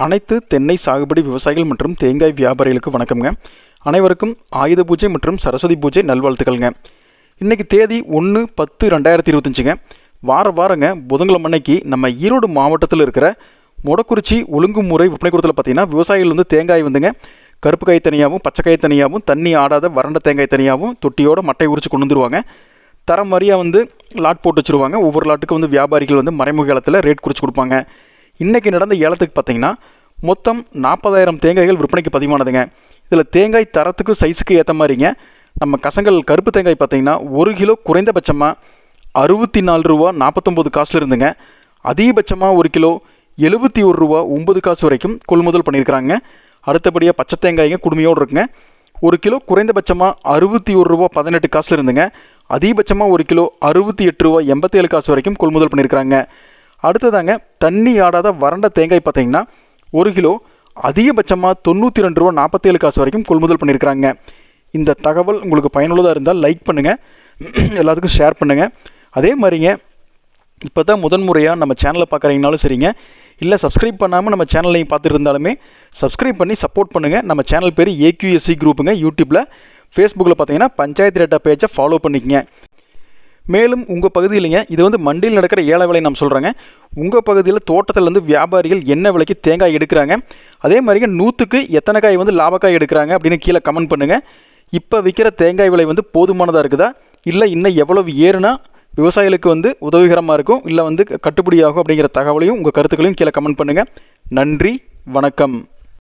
அனைத்து தென்னை சாகுபடி விவசாயிகள் மற்றும் தேங்காய் வியாபாரிகளுக்கு வணக்கம்ங்க. அனைவருக்கும் ஆயுத பூஜை மற்றும் சரஸ்வதி பூஜை நல்வாழ்த்துக்கள்ங்க. இன்றைக்கி தேதி 1/10/2025ங்க. வாரங்க புதன்கிழமை அன்னைக்கு நம்ம ஈரோடு மாவட்டத்தில் இருக்கிற மொடக்குறிச்சி ஒழுங்குமுறை விற்பனை கூடத்தில் பார்த்தீங்கன்னா விவசாயிகள் வந்து தேங்காய் வந்துங்க கருப்பு காய் தனியாகவும் பச்சைக்காய் தனியாகவும் தண்ணி ஆடாத வறண்ட தேங்காய் தனியாகவும் தொட்டியோட மட்டை உரிச்சு கொண்டு வந்துருவாங்க. தரம் மாதிரியாக வந்து லாட் போட்டு வச்சுருவாங்க. ஒவ்வொரு லாட்டுக்கு வந்து வியாபாரிகள் வந்து மறைமுக ஏலத்தில் ரேட் குறித்து கொடுப்பாங்க. இன்றைக்கி நடந்த ஏலத்துக்கு பார்த்தீங்கன்னா மொத்தம் 40,000 தேங்காய்கள் விற்பனைக்கு பதிவானதுங்க. இதில் தேங்காய் தரத்துக்கு சைஸுக்கு ஏற்ற மாதிரிங்க நம்ம கசங்கல் கருப்பு தேங்காய் பார்த்தீங்கன்னா 1 கிலோ குறைந்தபட்சமாக 64 ரூபா 49 காசுல இருந்துங்க. அதிகபட்சமாக 1 கிலோ 71 ரூபா 9 காசு வரைக்கும் கொள்முதல் பண்ணியிருக்கிறாங்க. அடுத்தபடியாக பச்சை தேங்காய்ங்க குடுமையோடு இருக்குங்க. 1 கிலோ குறைந்தபட்சமாக 61 ரூபா 18 காசுல இருந்துங்க. அதிகபட்சமாக 1 கிலோ 68 ரூபா 87 காசு வரைக்கும் கொள்முதல் பண்ணியிருக்கிறாங்க. அடுத்ததாங்க தண்ணி ஆடாத வறண்ட தேங்காய் பார்த்தீங்கன்னா 1 கிலோ அதிகபட்சமாக 92 ரூபா 47 காசு வரைக்கும் கொள்முதல் பண்ணியிருக்கிறாங்க. இந்த தகவல் உங்களுக்கு பயனுள்ளதாக இருந்தால் லைக் பண்ணுங்கள், எல்லாத்துக்கும் ஷேர் பண்ணுங்கள். அதே மாதிரிங்க இப்போ தான் முதன்முறையாக நம்ம சேனலை பார்க்குறீங்கனாலும் சரிங்க, இல்லை சப்ஸ்கிரைப் பண்ணாமல் நம்ம சேனலையும் பார்த்துட்டு இருந்தாலுமே சப்ஸ்கிரைப் பண்ணி சப்போர்ட் பண்ணுங்கள். நம்ம சேனல் பேர் ஏக்யூஎஸ்சி குரூப்புங்க. யூடியூப்பில் ஃபேஸ்புக்கில் பார்த்தீங்கன்னா பஞ்சாயத்து டேட்டா பேஜை ஃபாலோ பண்ணிக்கங்க. மேலும் உங்கள் பகுதியிலைங்க இது வந்து மண்டியில் நடக்கிற ஏல விலை நான் சொல்கிறேங்க. உங்கள் பகுதியில் தோட்டத்தில் வந்து வியாபாரிகள் என்ன விலைக்கு தேங்காய் எடுக்கிறாங்க, அதே மாதிரிங்க 100க்கு எத்தனை காய் வந்து லாபக்காய் எடுக்கிறாங்க அப்படின்னு கீழே கமெண்ட் பண்ணுங்கள். இப்போ விற்கிற தேங்காய் விலை வந்து போதுமானதாக இருக்குதா, இல்லை இன்னும் எவ்வளவு ஏறுனா விவசாயிகளுக்கு வந்து உதவிகரமாக இருக்கும், இல்லை வந்து கட்டுப்படியாகும் அப்படிங்கிற தகவலையும் உங்கள் கருத்துக்களையும் கீழே கமெண்ட் பண்ணுங்கள். நன்றி, வணக்கம்.